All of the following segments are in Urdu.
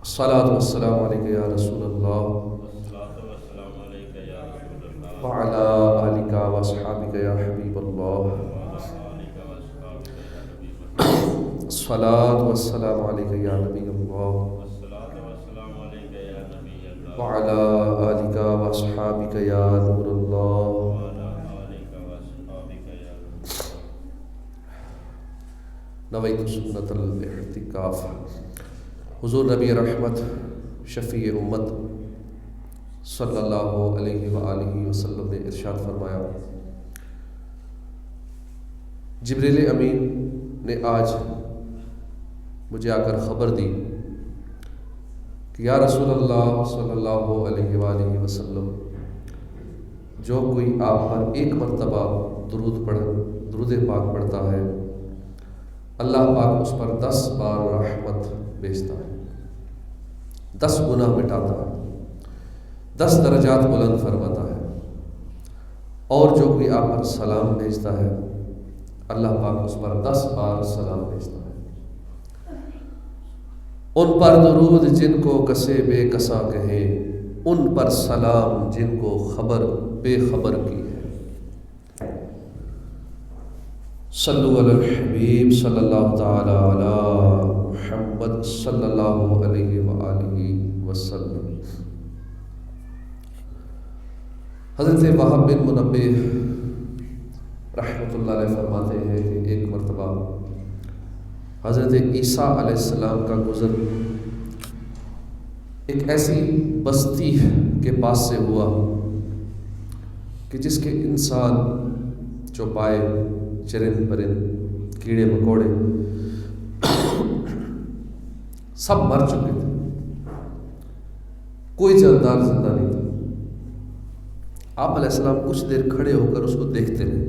الصلاة والسلام علیکہ یا رسول اللہ وعلی آلک واصحابک یا حبیب اللہ الصلاة والسلام علیکہ یا نبی اللہ وعلی آلک واصحابک یا نور اللہ نویت سنت الاعتکاف۔ حضور نبی رحمت شفیع امت صلی اللہ علیہ وآلہ وسلم نے ارشاد فرمایا، جبریل امین نے آج مجھے آ کر خبر دی کہ یا رسول اللہ صلی اللہ علیہ وآلہ وسلم، جو کوئی آپ پر ایک مرتبہ درود پاک پڑھتا ہے، اللہ پاک اس پر 10 بار رحمت بھیجتا ہے، 10 گناہ مٹاتا ہے، 10 درجات بلند فرماتا ہے، اور جو کوئی آپ پر سلام بھیجتا ہے، اللہ پاک اس پر 10 بار سلام بھیجتا ہے۔ ان پر درود جن کو کسے بے کساں کہیں، ان پر سلام جن کو خبر بے خبر کی ہے۔ صلو علی الحبیب صلی اللہ تعالی علی محمد صلی اللہ علیہ وآلہ وسلم۔ حضرت وہب بن منبہ رحمۃ اللہ علیہ فرماتے ہیں کہ ایک مرتبہ حضرت عیسیٰ علیہ السلام کا گزر ایک ایسی بستی کے پاس سے ہوا کہ جس کے انسان چوپائے، چرند پرند، کیڑے مکوڑے سب مر چکے تھے، کوئی جاندار زندہ نہیں تھا۔ آپ علیہ السلام کچھ دیر کھڑے ہو کر اس کو دیکھتے رہے،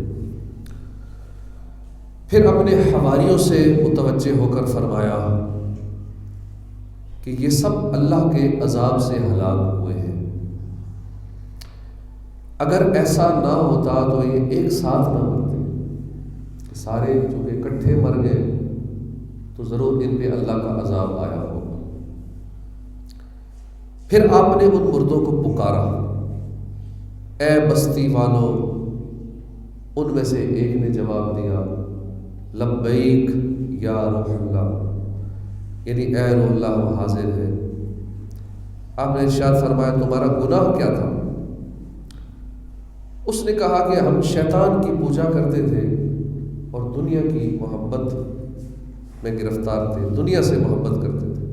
پھر اپنے حواریوں سے متوجہ ہو کر فرمایا کہ یہ سب اللہ کے عذاب سے ہلاک ہوئے ہیں، اگر ایسا نہ ہوتا تو یہ ایک ساتھ نہ مرتے، سارے جو اکٹھے مر گئے تو ضرور ان پہ اللہ کا عذاب آیا ہوگا۔ پھر آپ نے ان مردوں کو پکارا، اے بستی والو۔ ان میں سے ایک نے جواب دیا، لبیک یا روح اللہ، یعنی اے روح اللہ وہ حاضر ہے۔ آپ نے ارشاد فرمایا، تمہارا گناہ کیا تھا؟ اس نے کہا کہ ہم شیطان کی پوجا کرتے تھے اور دنیا کی محبت میں گرفتار تھے، دنیا سے محبت کرتے تھے۔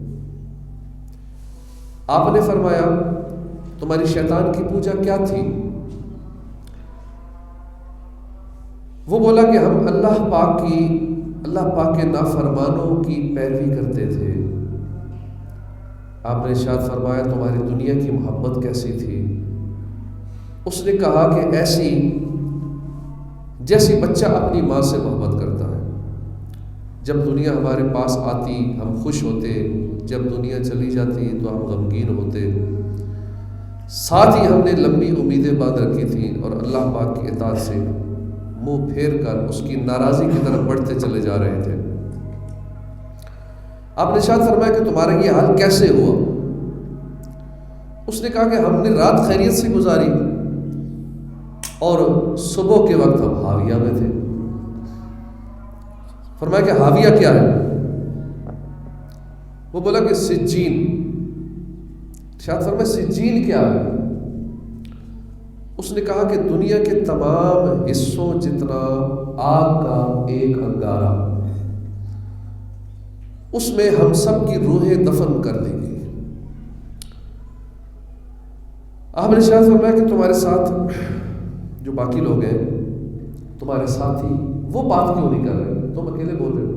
آپ نے فرمایا، تمہاری شیطان کی پوجا کیا تھی؟ وہ بولا کہ ہم اللہ پاک کے نافرمانوں کی پیروی کرتے تھے۔ آپ نے ارشاد فرمایا، تمہاری دنیا کی محبت کیسی تھی؟ اس نے کہا کہ ایسی جیسی بچہ اپنی ماں سے محبت کرتا ہے، جب دنیا ہمارے پاس آتی ہم خوش ہوتے، جب دنیا چلی جاتی تو ہم غمگین ہوتے۔ ساتھ ہی ہم نے لمبی امیدیں باندھ رکھی تھیں اور اللہ پاک کی اطاعت سے منہ پھیر کر اس کی ناراضی کی طرف بڑھتے چلے جا رہے تھے۔ آپ نے ارشاد فرمایا کہ تمہارا یہ حال کیسے ہوا؟ اس نے کہا کہ ہم نے رات خیریت سے گزاری اور صبح کے وقت ہم حاویہ میں تھے۔ فرمایا کہ حاویہ کیا ہے؟ وہ بولا کہ سجین۔ شاید فرمایا سجین کیا ہے؟ اس نے کہا کہ دنیا کے تمام حصوں جتنا آگ کا ایک انگارہ، اس میں ہم سب کی روحیں دفن کر دیں گے۔ آپ نے شاید فرمایا کہ تمہارے ساتھ جو باقی لوگ ہیں، تمہارے ساتھی، وہ بات کیوں نہیں کر رہے، تم اکیلے بول رہے ہو؟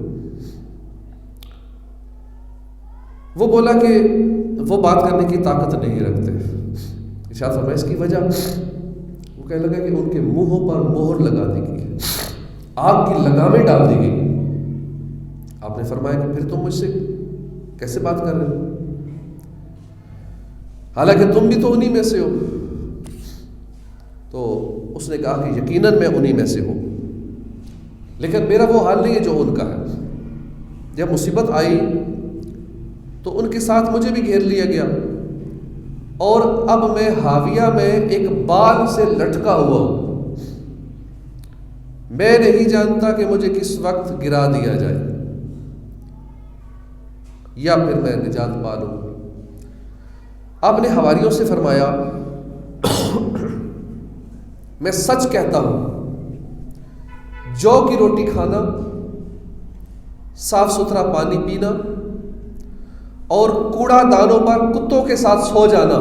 وہ بولا کہ وہ بات کرنے کی طاقت نہیں رکھتے۔ ارشاد فرمایا اس کی وجہ؟ وہ کہنے لگا کہ ان کے منہوں پر مہر لگا دی گئی، آگ کی لگامیں ڈال دی گئی۔ آپ نے فرمایا کہ پھر تم مجھ سے کیسے بات کر رہے ہو، حالانکہ تم بھی تو انہی میں سے ہو؟ تو اس نے کہا کہ یقیناً میں انہی میں سے ہوں، لیکن میرا وہ حال نہیں ہے جو ان کا ہے۔ جب مصیبت آئی تو ان کے ساتھ مجھے بھی گھیر لیا گیا، اور اب میں حاویہ میں ایک بال سے لٹکا ہوا ہوں، میں نہیں جانتا کہ مجھے کس وقت گرا دیا جائے یا پھر میں نجات پا لوں۔ آپ نے حواریوں سے فرمایا میں سچ کہتا ہوں، جو کی روٹی کھانا، صاف ستھرا پانی پینا اور کوڑا دانوں پر کتوں کے ساتھ سو جانا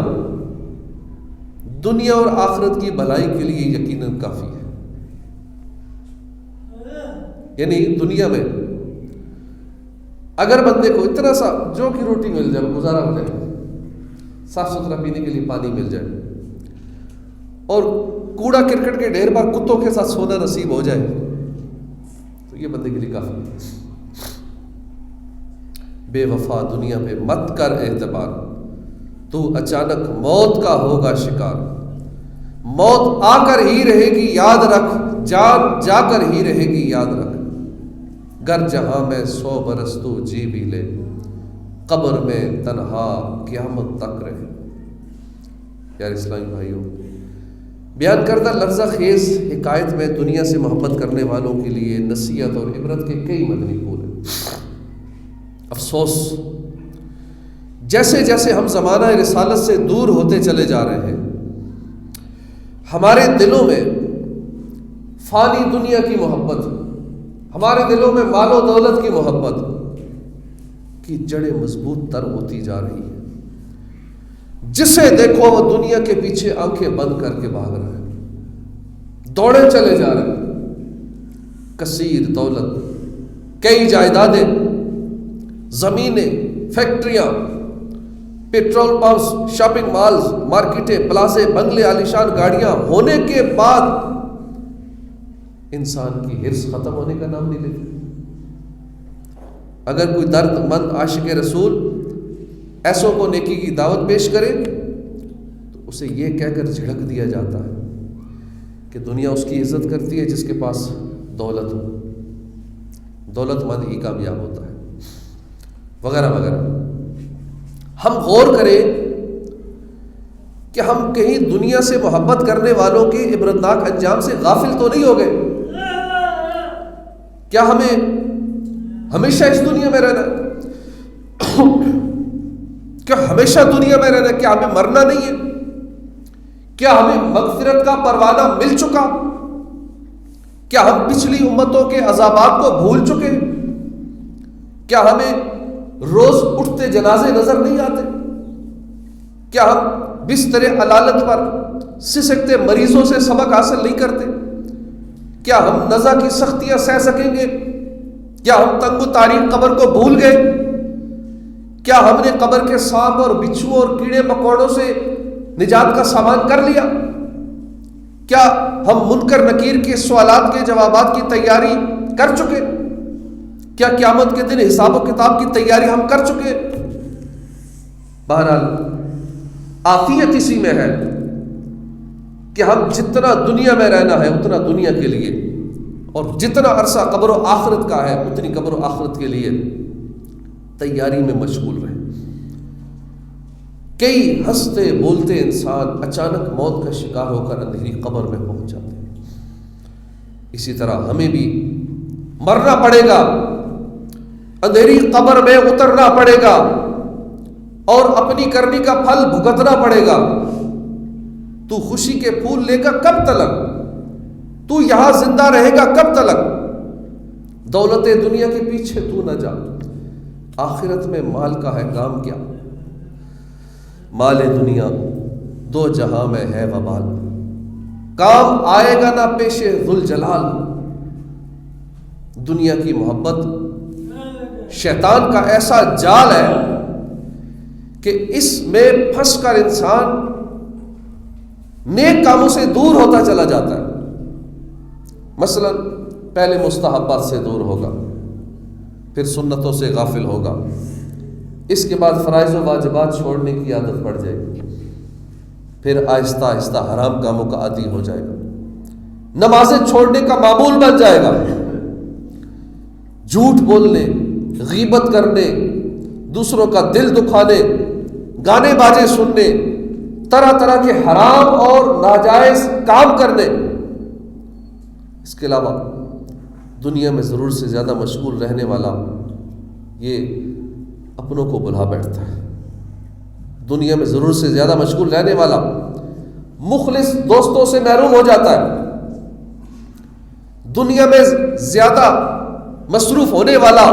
دنیا اور آخرت کی بھلائی کے لیے یقیناً کافی ہے۔ یعنی دنیا میں اگر بندے کو اتنا سا جو کی روٹی مل جائے، گزارا ہو جائے، صاف ستھرا پینے کے لیے پانی مل جائے اور کوڑا کرکٹ کے ڈھیر پر کتوں کے ساتھ سونا نصیب ہو جائے تو یہ بندے کے لیے کافی ہے۔ بے وفا دنیا میں مت کر اعتبار، تو اچانک موت کا ہوگا شکار، موت آ کر ہی رہے گی یاد رکھ، جان جا کر ہی رہے گی یاد رکھ، گر جہاں میں 100 برس تو جی بھی لے، قبر میں تنہا قیامت تک رہے۔ یار اسلامی بھائیوں، بیان کردہ لفظہ خیز حکایت میں دنیا سے محبت کرنے والوں کے لیے نصیحت اور عبرت کے کئی مدنی پھول ہیں۔ افسوس، جیسے جیسے ہم زمانہ رسالت سے دور ہوتے چلے جا رہے ہیں، ہمارے دلوں میں فانی دنیا کی محبت، ہمارے دلوں میں مال و دولت کی محبت کی جڑیں مضبوط تر ہوتی جا رہی ہیں۔ جسے دیکھو وہ دنیا کے پیچھے آنکھیں بند کر کے بھاگ رہا ہے، دوڑے چلے جا رہے ہیں۔ کثیر دولت، کئی جائیدادیں، زمینیں، فیکٹریاں، پیٹرول پمپس، شاپنگ مالز، مارکیٹیں، پلازے، بنگلے، عالیشان گاڑیاں ہونے کے بعد انسان کی حرص ختم ہونے کا نام نہیں لیتی۔ اگر کوئی درد مند عاشق رسول ایسوں کو نیکی کی دعوت پیش کرے تو اسے یہ کہہ کر جھڑک دیا جاتا ہے کہ دنیا اس کی عزت کرتی ہے جس کے پاس دولت ہو، دولت مند ہی کامیاب ہوتا ہے، وغیرہ وغیرہ۔ ہم غور کریں کہ ہم کہیں دنیا سے محبت کرنے والوں کے عبرتناک انجام سے غافل تو نہیں ہو گئے؟ کیا ہمیں ہمیشہ اس دنیا میں رہنا ہے؟ کیا ہمیشہ دنیا میں رہنا ہے؟ کیا ہمیں مرنا نہیں ہے؟ کیا ہمیں مغفرت کا پروانہ مل چکا؟ کیا ہم پچھلی امتوں کے عذابات کو بھول چکے؟ کیا ہمیں روز اٹھتے جنازے نظر نہیں آتے؟ کیا ہم بستر علالت پر سسکتے مریضوں سے سبق حاصل نہیں کرتے؟ کیا ہم نزا کی سختیاں سہ سکیں گے؟ کیا ہم تنگ و تاریک قبر کو بھول گئے؟ کیا ہم نے قبر کے سانپ اور بچھو اور کیڑے مکوڑوں سے نجات کا سامان کر لیا؟ کیا ہم منکر نکیر کے سوالات کے جوابات کی تیاری کر چکے؟ کیا قیامت کے دن حساب و کتاب کی تیاری ہم کر چکے؟ بہرحال عافیت اسی میں ہے کہ ہم جتنا دنیا میں رہنا ہے اتنا دنیا کے لیے، اور جتنا عرصہ قبر و آخرت کا ہے اتنی قبر و آخرت کے لیے تیاری میں مشغول رہے۔ کئی ہنستے بولتے انسان اچانک موت کا شکار ہو کر اندھیری قبر میں پہنچ جاتے ہیں۔ اسی طرح ہمیں بھی مرنا پڑے گا، اندھیری قبر میں اترنا پڑے گا اور اپنی کرنی کا پھل بھگتنا پڑے گا۔ تو خوشی کے پھول لے کر کب تلک؟ تو یہاں زندہ رہے گا کب تلک؟ دولت دنیا کے پیچھے تو نہ جا، آخرت میں مال کا ہے کام کیا؟ مال دنیا دو جہاں میں ہے وبال، کام آئے گا نہ پیش ذوالجلال۔ دنیا کی محبت شیطان کا ایسا جال ہے کہ اس میں پھنس کر انسان نیک کاموں سے دور ہوتا چلا جاتا ہے۔ مثلا پہلے مستحبات سے دور ہوگا، پھر سنتوں سے غافل ہوگا، اس کے بعد فرائض و واجبات چھوڑنے کی عادت پڑ جائے گی، پھر آہستہ آہستہ حرام کاموں کا عادی ہو جائے گا، نمازیں چھوڑنے کا معمول بن جائے گا، جھوٹ بولنے، غیبت کرنے، دوسروں کا دل دکھانے، گانے باجے سننے، طرح طرح کے حرام اور ناجائز کام کرنے، اس کے علاوہ دنیا میں ضرورت سے زیادہ مشغول رہنے والا یہ اپنوں کو بھلا بیٹھتا ہے۔ دنیا میں ضرورت سے زیادہ مشغول رہنے والا مخلص دوستوں سے محروم ہو جاتا ہے۔ دنیا میں زیادہ مصروف ہونے والا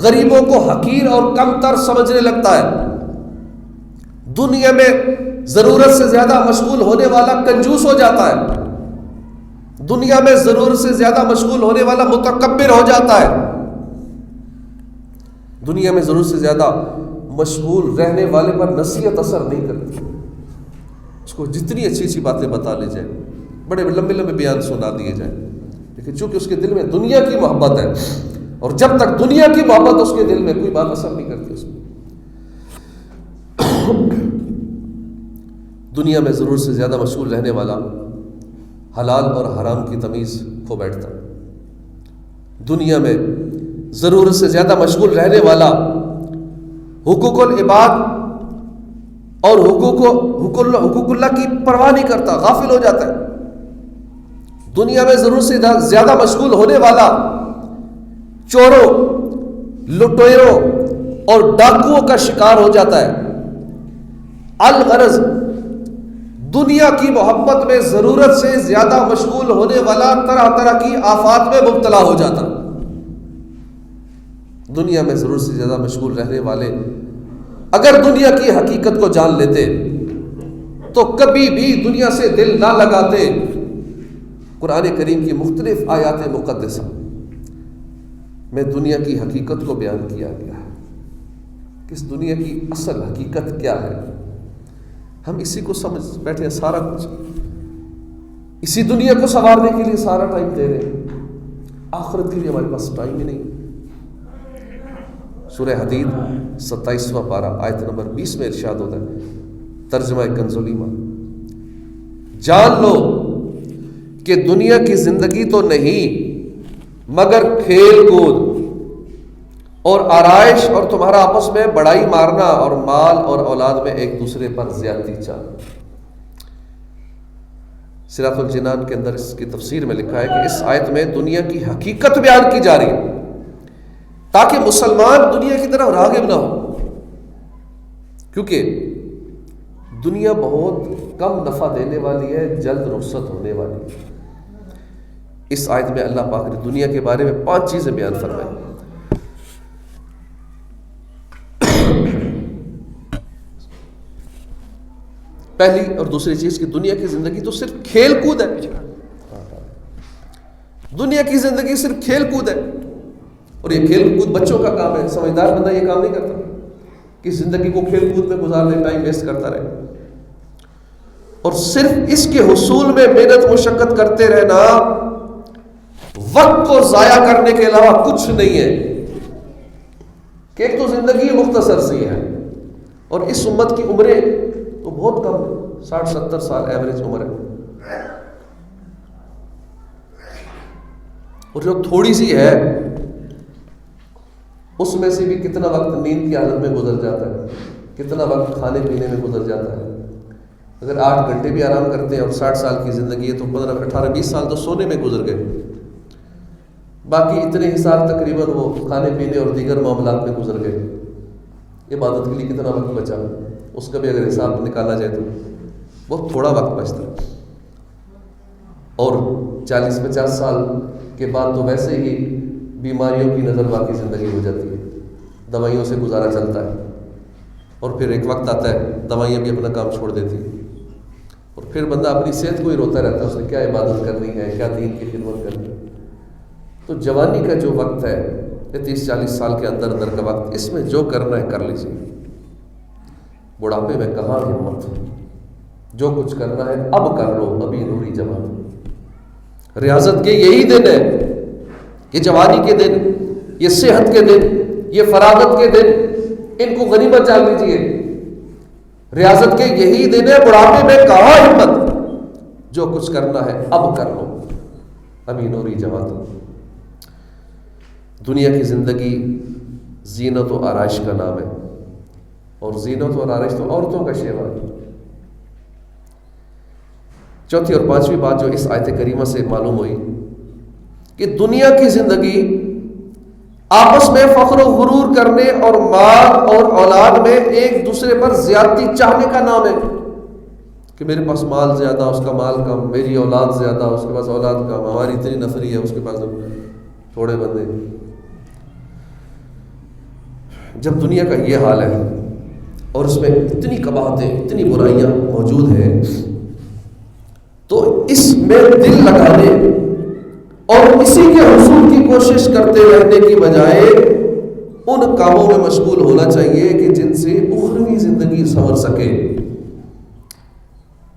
غریبوں کو حقیر اور کم تر سمجھنے لگتا ہے۔ دنیا میں ضرورت سے زیادہ مشغول ہونے والا کنجوس ہو جاتا ہے۔ دنیا میں ضرورت سے زیادہ مشغول ہونے والا متکبر ہو جاتا ہے۔ دنیا میں ضرورت سے زیادہ مشغول رہنے والے پر نصیحت اثر نہیں کرتی، اس کو جتنی اچھی اچھی باتیں بتا لی جائیں، بڑے لمبے لمبے بیان سنا دیے جائیں، لیکن چونکہ اس کے دل میں دنیا کی محبت ہے، اور جب تک دنیا کی محبت اس کے دل میں، کوئی بات اثر نہیں کرتی اس میں۔ دنیا میں ضرورت سے زیادہ مشغول رہنے والا حلال اور حرام کی تمیز کھو بیٹھتا ہے۔ دنیا میں ضرورت سے زیادہ مشغول رہنے والا حقوق العباد اور حقوق اللہ کی پرواہ نہیں کرتا، غافل ہو جاتا ہے۔ دنیا میں ضرورت سے زیادہ مشغول ہونے والا چوروں، لٹیروں اور ڈاکوؤں کا شکار ہو جاتا ہے۔ الغرض دنیا کی محبت میں ضرورت سے زیادہ مشغول ہونے والا طرح طرح کی آفات میں مبتلا ہو جاتا۔ دنیا میں ضرورت سے زیادہ مشغول رہنے والے اگر دنیا کی حقیقت کو جان لیتے تو کبھی بھی دنیا سے دل نہ لگاتے۔ قرآن کریم کی مختلف آیات مقدسہ میں دنیا کی حقیقت کو بیان کیا گیا ہے کہ اس دنیا کی اصل حقیقت کیا ہے۔ ہم اسی کو سمجھ بیٹھے ہیں، سارا کچھ اسی دنیا کو سنوارنے کے لیے سارا ٹائم دے رہے ہیں، آخرت کے لیے ہمارے پاس ٹائم ہی نہیں۔ سورہ حدید 27واں پارہ آیت نمبر 20 میں ارشاد ہوتا ہے، ترجمہ کنز الایمان، جان لو کہ دنیا کی زندگی تو نہیں مگر کھیل کود اور آرائش اور تمہارا آپس میں بڑائی مارنا اور مال اور اولاد میں ایک دوسرے پر زیادتی چاہنا۔ صراط الجنان کے اندر اس کی تفسیر میں لکھا ہے کہ اس آیت میں دنیا کی حقیقت بیان کی جا رہی ہے تاکہ مسلمان دنیا کی طرف راغب نہ ہو، کیونکہ دنیا بہت کم نفع دینے والی ہے، جلد رخصت ہونے والی ہے۔ اس آیت میں اللہ پاک نے دنیا کے بارے میں 5 چیزیں بیان فرمائی۔ پہلی اور دوسری چیز کہ دنیا کی زندگی تو صرف کھیل کود ہے، دنیا کی زندگی صرف کھیل کود ہے، اور یہ کھیل کود بچوں کا کام ہے۔ سمجھدار بندہ یہ کام نہیں کرتا کہ زندگی کو کھیل کود میں گزار دے، ٹائم ویسٹ کرتا رہے، اور صرف اس کے حصول میں محنت مشقت کرتے رہنا وقت کو ضائع کرنے کے علاوہ کچھ نہیں ہے۔ کہ ایک تو زندگی مختصر سی ہے، اور اس امت کی عمریں تو بہت کم، 60-70 سال ایوریج عمر ہے، اور جو تھوڑی سی ہے اس میں سے بھی کتنا وقت نیند کی حالت میں گزر جاتا ہے، کتنا وقت کھانے پینے میں گزر جاتا ہے۔ اگر 8 گھنٹے بھی آرام کرتے ہیں اور 60 سال کی زندگی ہے تو 18-20 سال تو سونے میں گزر گئے، باقی اتنے ہی سال تقریباً وہ کھانے پینے اور دیگر معاملات میں گزر گئے۔ عبادت کے لیے کتنا وقت بچا، اس کا بھی اگر حساب نکالا جائے تو بہت تھوڑا وقت بچتا ہے، اور 40-50 سال کے بعد تو ویسے ہی بیماریوں کی نظر باقی زندگی ہو جاتی ہے، دوائیوں سے گزارا چلتا ہے، اور پھر ایک وقت آتا ہے دوائیاں بھی اپنا کام چھوڑ دیتی ہیں، اور پھر بندہ اپنی صحت کو ہی روتا رہتا ہے، اس نے کیا عبادت کرنی ہے، کیا دین کی خدمت کرنی ہے۔ تو جوانی کا جو وقت ہے 30-40 سال کے اندر اندر کا وقت، اس میں جو کرنا ہے کر لیجیے۔ بڑھاپے میں کہاں ہمت، جو کچھ کرنا ہے اب کر لو، ابھی نوری جوان۔ ریاضت کے یہی دن ہے، یہ جوانی کے دن، یہ صحت کے دن، یہ فراغت کے دن، ان کو غنیمت جان لیجیے۔ ریاضت کے یہی دن ہے، بڑھاپے میں کہاں ہمت، جو کچھ کرنا ہے اب کر لو، ابھی نوری جوان۔ دنیا کی زندگی زینت و آرائش کا نام ہے، اور زینت و آرائش تو عورتوں کا شیوا ہے۔ چوتھی اور پانچویں بات جو اس آیت کریمہ سے معلوم ہوئی کہ دنیا کی زندگی آپس میں فخر و غرور کرنے اور مال اور اولاد میں ایک دوسرے پر زیادتی چاہنے کا نام ہے، کہ میرے پاس مال زیادہ، اس کا مال کم، میری اولاد زیادہ، اس کے پاس اولاد کم، ہماری اتنی نفری ہے، اس کے پاس تھوڑے بندے۔ جب دنیا کا یہ حال ہے اور اس میں اتنی قباحتیں، اتنی برائیاں موجود ہیں، تو اس میں دل لگانے اور اسی کے حصول کی کوشش کرتے رہنے کی بجائے ان کاموں میں مشغول ہونا چاہیے کہ جن سے اخروی زندگی سنور سکے۔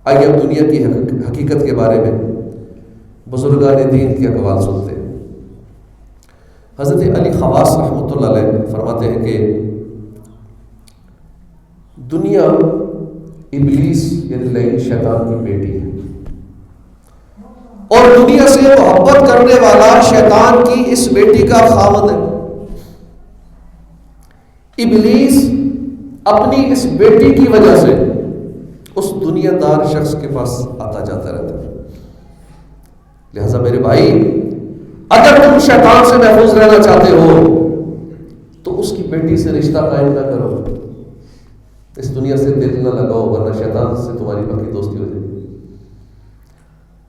آئیے اب دنیا کی حقیقت کے بارے میں بزرگان دین کے اقوال سنتے ہیں۔ حضرت علی خواص رحمۃ اللہ علیہ فرماتے ہیں کہ دنیا ابلیس یعنی لعین شیطان کی بیٹی ہے، اور دنیا سے محبت کرنے والا شیطان کی اس بیٹی کا خاوند ہے۔ ابلیس اپنی اس بیٹی کی وجہ سے اس دنیا دار شخص کے پاس آتا جاتا رہتا ہے۔ لہذا میرے بھائی، اگر تم شیطان سے محفوظ رہنا چاہتے ہو تو اس کی بیٹی سے رشتہ قائم نہ کرو، اس دنیا سے دل نہ لگاؤ، ورنہ شیطان سے تمہاری پکی دوستی ہو جائے گی۔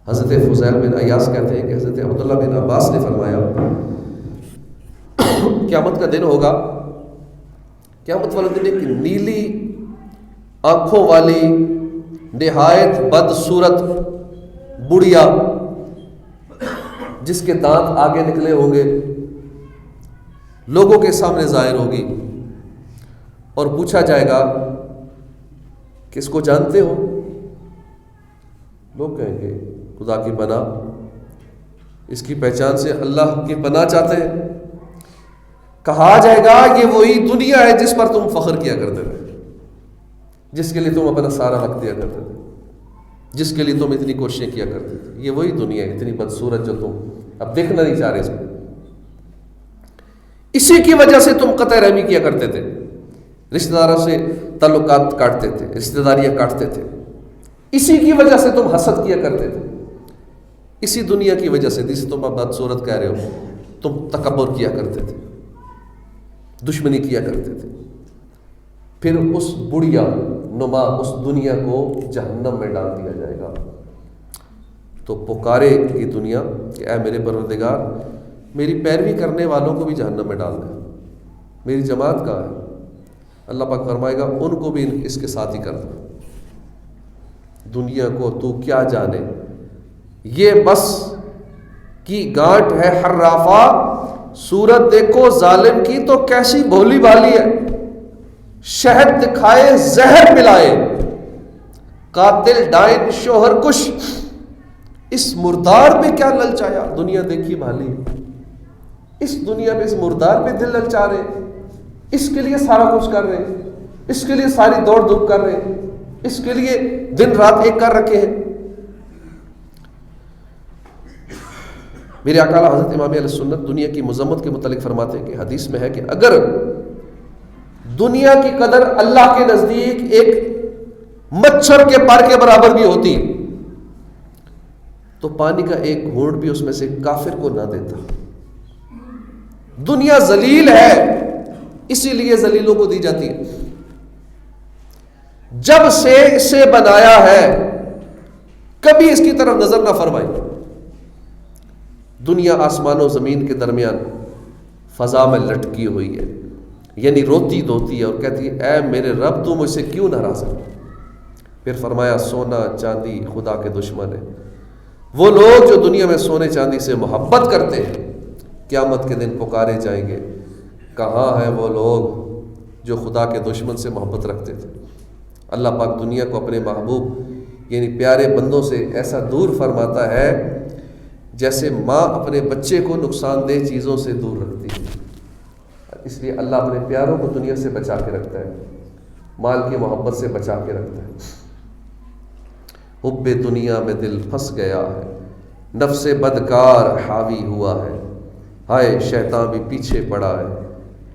حضرت فضیل بن عیاض کہتے ہیں کہ حضرت عبداللہ بن عباس نے فرمایا، قیامت کا دن ہوگا، قیامت والا دن ایک نیلی آنکھوں والی نہایت بدصورت بڑھیا جس کے دانت آگے نکلے ہوں گے لوگوں کے سامنے ظاہر ہوگی، اور پوچھا جائے گا کہ اس کو جانتے ہو؟ لوگ کہیں گے خدا کی پناہ، اس کی پہچان سے اللہ کی پناہ چاہتے ہیں۔ کہا جائے گا یہ وہی دنیا ہے جس پر تم فخر کیا کرتے تھے، جس کے لیے تم اپنا سارا وقت دیا کرتے تھے، جس کے لیے تم اتنی کوششیں کیا کرتے تھے، یہ وہی دنیا ہے اتنی بدصورت جو تم اب دیکھنا نہیں چاہ رہے اس میں۔ اسی کی وجہ سے تم قطع رحمی کیا کرتے تھے، رشتہ داروں سے تعلقات کاٹتے تھے، رشتہ داریاں کاٹتے تھے، اسی کی وجہ سے تم حسد کیا کرتے تھے، اسی دنیا کی وجہ سے جسے تم اب بدصورت کہہ رہے ہو، تم تکبر کیا کرتے تھے، دشمنی کیا کرتے تھے۔ پھر اس بڑھیا نما اس دنیا کو جہنم میں ڈال دیا جائے گا۔ تو پکارے یہ دنیا کہ اے میرے پروردگار، میری پیروی کرنے والوں کو بھی جہنم میں ڈال دے، میری جماعت کا ہے۔ اللہ پاک فرمائے گا ان کو بھی اس کے ساتھ ہی کر دو۔ دنیا کو تو کیا جانے، یہ بس کی گانٹ ہے حرافہ، صورت دیکھو ظالم کی تو کیسی بھولی بھالی ہے، شہد دکھائے زہر ملائے، قاتل ڈائن شوہر کش، اس مردار پہ کیا للچایا۔ دنیا دیکھی بھالی، اس دنیا پہ اس مردار پہ دل للچا رہے، اس کے لیے سارا کچھ کر رہے، اس کے لیے ساری دوڑ دھوپ کر رہے، اس کے لیے دن رات ایک کر رکھے ہیں۔ میرے آقا حضرت امام علیہ السنت دنیا کی مذمت کے متعلق فرماتے ہیں کہ حدیث میں ہے کہ اگر دنیا کی قدر اللہ کے نزدیک ایک مچھر کے پر کے برابر بھی ہوتی تو پانی کا ایک گھونٹ بھی اس میں سے کافر کو نہ دیتا۔ دنیا ذلیل ہے، اسی لیے ذلیلوں کو دی جاتی ہے۔ جب سے اسے بنایا ہے کبھی اس کی طرف نظر نہ فرمائی۔ دنیا آسمان و زمین کے درمیان فضا میں لٹکی ہوئی ہے، یعنی روتی دھوتی ہے اور کہتی ہے اے میرے رب تو مجھ سے کیوں ناراض ہے۔ پھر فرمایا سونا چاندی خدا کے دشمن ہے۔ وہ لوگ جو دنیا میں سونے چاندی سے محبت کرتے ہیں قیامت کے دن پکارے جائیں گے، کہاں ہیں وہ لوگ جو خدا کے دشمن سے محبت رکھتے تھے۔ اللہ پاک دنیا کو اپنے محبوب یعنی پیارے بندوں سے ایسا دور فرماتا ہے جیسے ماں اپنے بچے کو نقصان دہ چیزوں سے دور رکھتی ہے۔ اس لیے اللہ اپنے پیاروں کو دنیا سے بچا کے رکھتا ہے، مال کی محبت سے بچا کے رکھتا ہے۔ حب دنیا میں دل پھنس گیا ہے، نفس بدکار حاوی ہوا ہے، ہائے شیطان بھی پیچھے پڑا ہے،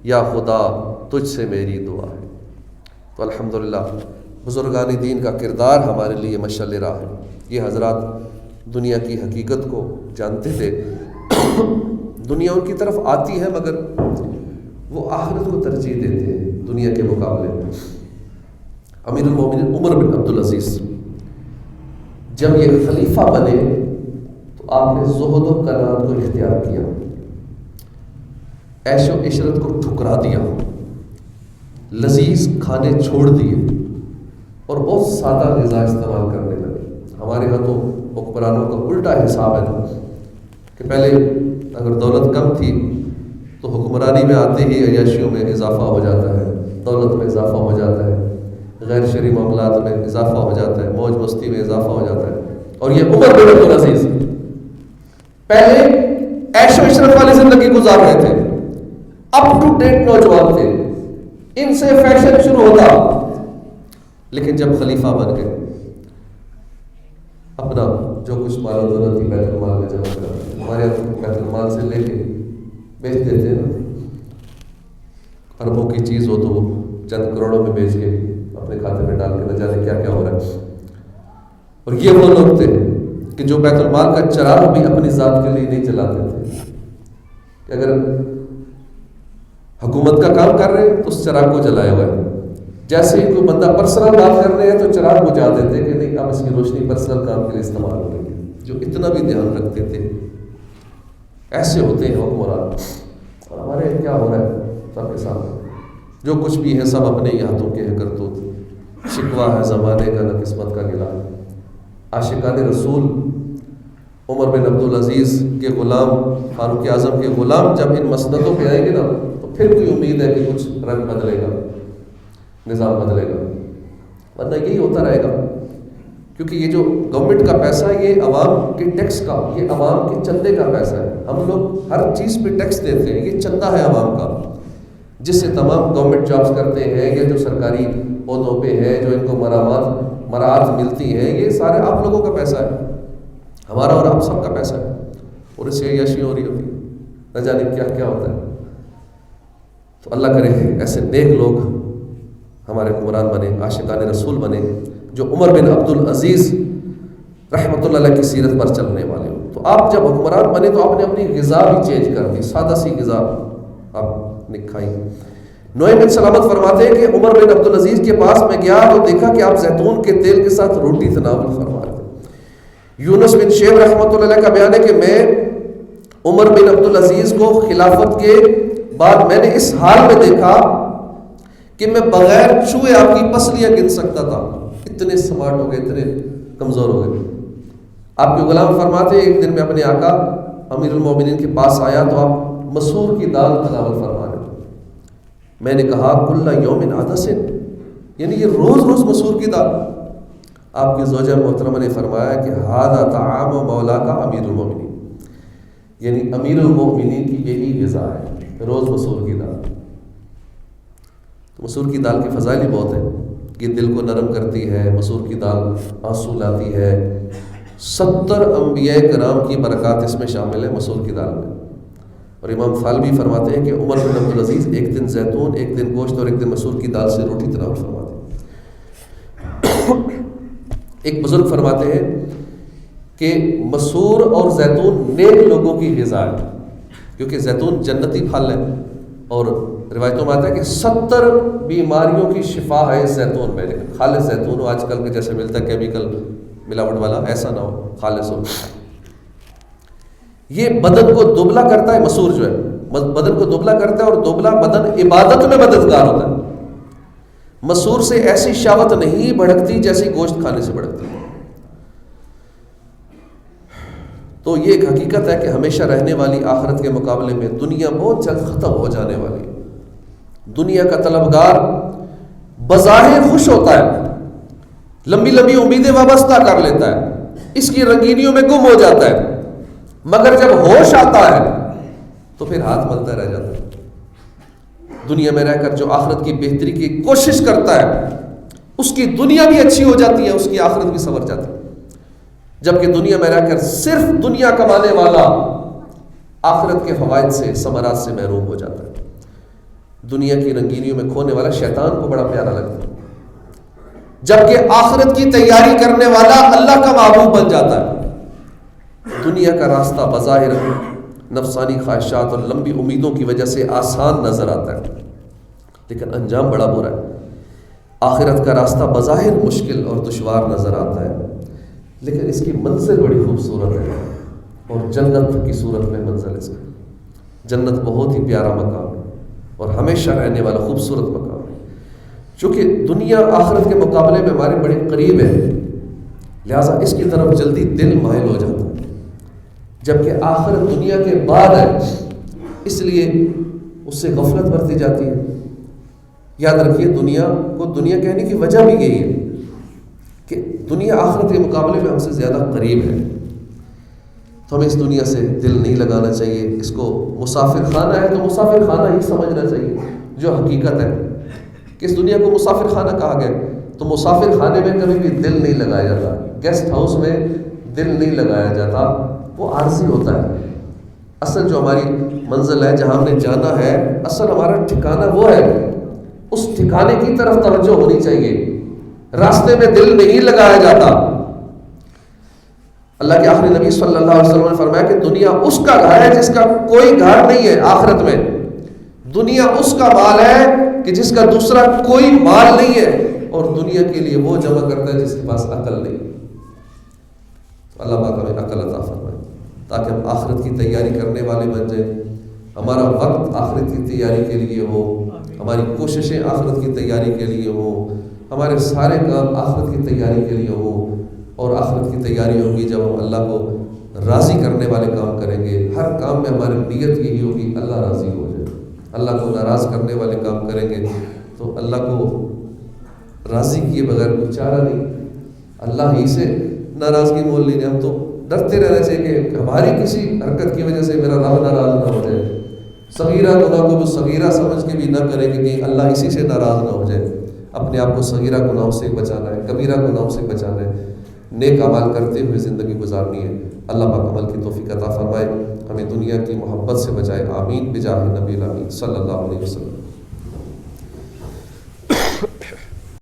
یا خدا تجھ سے میری دعا ہے۔ تو الحمدللہ بزرگان دین کا کردار ہمارے لیے مشعل راہ ہے۔ یہ حضرات دنیا کی حقیقت کو جانتے تھے، دنیا ان کی طرف آتی ہے مگر وہ آخرت کو ترجیح دیتے ہیں دنیا کے مقابلے میں۔ امیر المومنین عمر بن عبدالعزیز جب یہ خلیفہ بنے تو آپ نے زہد و قناعت کو اختیار کیا، عیش و عشرت کو ٹھکرا دیا، لذیذ کھانے چھوڑ دیے اور بہت سادہ غذا استعمال کرنے لگے۔ ہمارے ہاں تو حکمرانوں کا الٹا حساب ہے کہ پہلے اگر دولت کم تھی تو حکمرانی میں آتے ہی عیاشیوں میں اضافہ ہو جاتا ہے، دولت میں اضافہ ہو جاتا ہے، غیر شرعی معاملات میں اضافہ ہو جاتا ہے، موج مستی میں اضافہ ہو جاتا ہے۔ اور یہ عمر بن عبدالعزیز پہلے عیش و عشرت والی زندگی گزار رہے تھے، اپ ٹو ڈیٹ نوجوان تھے، ان سے فیشن شروع ہوتا، لیکن جب خلیفہ بن گئے اپنا جو کچھ مال و دولت تھی بیت المال میں جمع کرا، ہمارے بیت المال سے لے کے بیچ دیتے ہیں نا، اربوں کی چیز ہو تو وہ چند کروڑوں میں بیچ کے اپنے کھاتے میں ڈال کے نہ جانے کیا کیا ہو رہا ہے۔ اور یہ وہ لوگ تھے کہ جو بیت المال کا چراغ بھی اپنی ذات کے لیے نہیں جلاتے تھے، کہ اگر حکومت کا کام کر رہے ہیں تو اس چراغ کو جلائے ہوئے ہیں، جیسے ہی کوئی بندہ پرسنل بات کر رہے ہیں تو چراغ بجھا دیتے کہ نہیں اب اس کی روشنی پرسنل کام کے لیے استعمال ہو رہی ہے۔ جو اتنا بھی دھیان رکھتے تھے، ایسے ہوتے ہیں حکمران۔ اور ہمارے کیا ہو رہا ہے سب کے سامنے، جو کچھ بھی ہے سب اپنے ہی ہاتھوں کے ہے کرتوت، شکوہ ہے زمانے کا نہ قسمت کا گلا۔ عاشقان رسول عمر بن عبدالعزیز کے غلام، فاروق اعظم کے غلام جب ان مسندوں پہ آئیں گے نا تو پھر کوئی امید ہے کہ کچھ رنگ بدلے گا، نظام بدلے گا، ورنہ یہی ہوتا رہے گا۔ کیونکہ یہ جو گورنمنٹ کا پیسہ ہے یہ عوام کے ٹیکس کا، یہ عوام کے چندے کا پیسہ ہے۔ ہم لوگ ہر چیز پہ ٹیکس دیتے ہیں، یہ چندہ ہے عوام کا، جس سے تمام گورنمنٹ جابز کرتے ہیں یا جو سرکاری عہدوں پہ ہیں، جو ان کو مراعات ملتی ہیں، یہ سارے آپ لوگوں کا پیسہ ہے، ہمارا اور آپ سب کا پیسہ ہے، اور اس سے عیاشی ہو رہی ہوتی ہے، نہ جانے کیا کیا ہوتا ہے۔ تو اللہ کرے ایسے نیک لوگ ہمارے حکمران بنے، عاشقان رسول بنے، جو عمر بن عبدالعزیز رحمۃ اللہ علیہ کی سیرت پر چلنے والے ہوں۔ تو آپ جب حکمران بنے تو آپ نے اپنی غذا بھی چینج کر دی، سادہ سی غذا آپ نے کھائی۔ نعیم بن سلامت فرماتے ہیں کہ عمر بن عبدالعزیز کے پاس میں گیا تو دیکھا کہ آپ زیتون کے تیل کے ساتھ روٹی تناول فرما رہے تھے۔ یونس بن شیب رحمۃ اللہ علیہ کا بیان ہے کہ میں عمر بن عبدالعزیز کو خلافت کے بعد میں نے اس حال میں دیکھا کہ میں بغیر چھوئے آپ کی پسلیاں گن سکتا تھا، اتنے سمارٹ ہو گئے، اتنے کمزور ہو گئے۔ آپ کے غلام فرماتے ہیں ایک دن میں اپنے آقا امیر المومنین کے پاس آیا تو آپ مسور کی دال تناول فرما رہے تھے۔ میں نے کہا کل یوم عدس، یعنی یہ روز روز مسور کی دال؟ آپ کی زوجہ محترمہ نے فرمایا کہ ھذا طعام مولا کا امیر المومنین، یعنی امیر المومنین کی یہی غذا ہے، روز مسور کی دال۔ مسور کی دال کی فضائل ہی بہت ہیں، یہ دل کو نرم کرتی ہے، مسور کی دال آنسو لاتی ہے، 70 انبیاء کرام کی برکات اس میں شامل ہے مسور کی دال میں۔ اور امام فالبی فرماتے ہیں کہ عمر بن عبدالعزیز ایک دن زیتون، ایک دن گوشت اور ایک دن مسور کی دال سے روٹی تناول فرماتے ہیں۔ ایک بزرگ فرماتے ہیں کہ مسور اور زیتون نیک لوگوں کی غذا ہے، کیونکہ زیتون جنتی پھل ہے، اور روایتوں میں آتا ہے کہ 70 بیماریوں کی شفا ہے اس زیتون میں، لیکن خالص زیتون ہو، آج کل کے جیسے ملتا ہے کیمیکل ملاوٹ والا، ایسا نہ ہو، خالص ہو۔ یہ بدن کو دبلا کرتا ہے، مسور جو ہے بدن کو دبلا کرتا ہے، اور دبلا بدن عبادت میں مددگار ہوتا ہے۔ مسور سے ایسی شہوت نہیں بھڑکتی جیسی گوشت کھانے سے بھڑکتی ہے۔ تو یہ ایک حقیقت ہے کہ ہمیشہ رہنے والی آخرت کے مقابلے میں دنیا بہت جلد ختم ہو جانے والی ہے۔ دنیا کا طلبگار بظاہر خوش ہوتا ہے، لمبی لمبی امیدیں وابستہ کر لیتا ہے، اس کی رنگینیوں میں گم ہو جاتا ہے، مگر جب ہوش آتا ہے تو پھر ہاتھ ملتا رہ جاتا ہے۔ دنیا میں رہ کر جو آخرت کی بہتری کی کوشش کرتا ہے اس کی دنیا بھی اچھی ہو جاتی ہے، اس کی آخرت بھی سنور جاتی ہے، جبکہ دنیا میں رہ کر صرف دنیا کمانے والا آخرت کے فوائد سے، ثمرات سے محروم ہو جاتا ہے۔ دنیا کی رنگینیوں میں کھونے والا شیطان کو بڑا پیارا لگتا ہے، جبکہ آخرت کی تیاری کرنے والا اللہ کا محبوب بن جاتا ہے۔ دنیا کا راستہ بظاہر نفسانی خواہشات اور لمبی امیدوں کی وجہ سے آسان نظر آتا ہے، لیکن انجام بڑا برا ہے۔ آخرت کا راستہ بظاہر مشکل اور دشوار نظر آتا ہے، لیکن اس کی منزل بڑی خوبصورت ہے، اور جنت کی صورت میں منزل اس کا۔ جنت بہت ہی پیارا مقام ہے اور ہمیشہ رہنے والا خوبصورت مقام ہے۔ چونکہ دنیا آخرت کے مقابلے میں ہمارے بڑے قریب ہے، لہٰذا اس کی طرف جلدی دل مائل ہو جاتا ہے، جبکہ آخرت دنیا کے بعد ہے، اس لیے اس سے غفلت برتی جاتی ہے۔ یاد رکھیے، دنیا کو دنیا کہنے کی وجہ بھی یہی ہے کہ دنیا آخرت کے مقابلے میں ہم سے زیادہ قریب ہے، تو ہمیں اس دنیا سے دل نہیں لگانا چاہیے۔ اس کو مسافر خانہ ہے تو مسافر خانہ ہی سمجھنا چاہیے، جو حقیقت ہے کہ اس دنیا کو مسافر خانہ کہا گیا، تو مسافر خانے میں کبھی بھی دل نہیں لگایا جاتا، گیسٹ ہاؤس میں دل نہیں لگایا جاتا، وہ عارضی ہوتا ہے۔ اصل جو ہماری منزل ہے، جہاں ہم نے جانا ہے، اصل ہمارا ٹھکانہ وہ ہے، اس ٹھکانے کی طرف توجہ ہونی چاہیے، راستے میں دل نہیں لگایا جاتا۔ اللہ کے آخری نبی صلی اللہ علیہ وسلم نے فرمایا کہ دنیا اس کا گھر ہے جس کا کوئی گھر نہیں ہے آخرت میں، دنیا اس کا مال ہے کہ جس کا دوسرا کوئی مال نہیں ہے، اور دنیا کے لیے وہ جمع کرتا ہے جس کے پاس عقل نہیں۔ تو اللہ پاک ہمیں عقل عطا فرمائے تاکہ ہم آخرت کی تیاری کرنے والے بن جائیں، ہمارا وقت آخرت کی تیاری کے لیے ہو، ہماری کوششیں آخرت کی تیاری کے لیے ہو، ہمارے سارے کام آخرت کی تیاری کے لیے ہو، اور آخرت کی تیاری ہوگی جب ہم اللہ کو راضی کرنے والے کام کریں گے۔ ہر کام میں ہماری نیت یہی ہوگی اللہ راضی ہو جائے۔ اللہ کو ناراض کرنے والے کام کریں گے تو اللہ کو راضی کیے بغیر کوئی چارہ نہیں، اللہ ہی سے ناراضگی مول لیجیے۔ ہم تو ڈرتے رہنا چاہیے کہ ہماری کسی حرکت کی وجہ سے میرا رب ناراض نہ ہو جائے، صغیرہ گناہ کو صغیرہ سمجھ کے بھی نہ کرے کہ کہیں اللہ اسی سے ناراض نہ ہو جائے۔ اپنے آپ کو صغیرہ گناہوں سے بچانا ہے، کبیرہ گناہوں سے بچانا ہے، نیک اعمال کرتے ہوئے زندگی گزارنی ہے۔ اللہ پاک عمل کی توفیق عطا فرمائے، ہمیں دنیا کی محبت سے بچائے، آمین بجاہ نبی الامین صلی اللہ علیہ وسلم۔